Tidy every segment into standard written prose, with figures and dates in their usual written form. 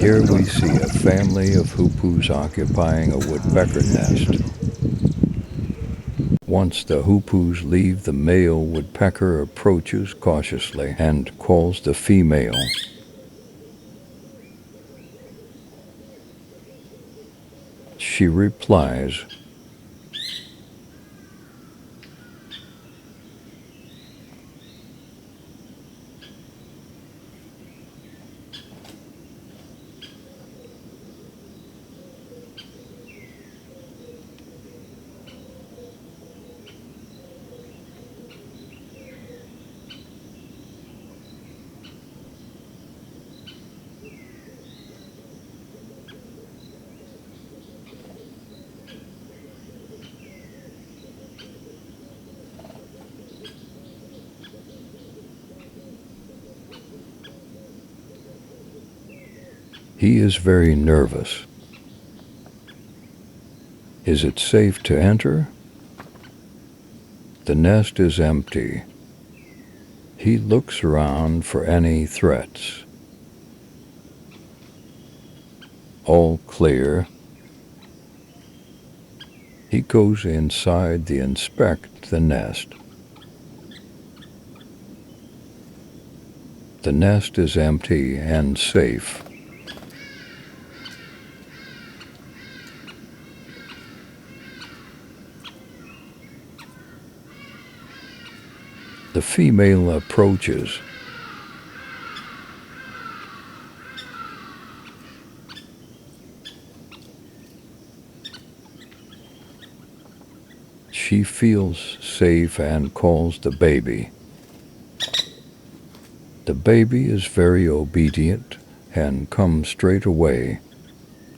Here we see a family of hoopoes occupying a woodpecker nest. Once the hoopoes leave, the male woodpecker approaches cautiously and calls the female. She replies. He is very nervous. Is it safe to enter? The nest is empty. He looks around for any threats. All clear. He goes inside to inspect the nest. The nest is empty and safe. The female approaches. She feels safe and calls the baby. The baby is very obedient and comes straight away.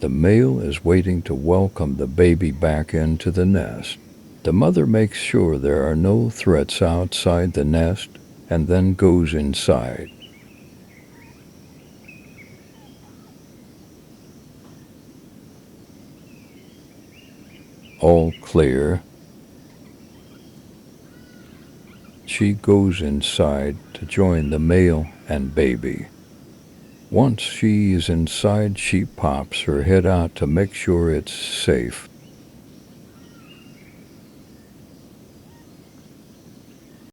The male is waiting to welcome the baby back into the nest. The mother makes sure there are no threats outside the nest and then goes inside. All clear. She goes inside to join the male and baby. Once she is inside, she pops her head out to make sure it's safe.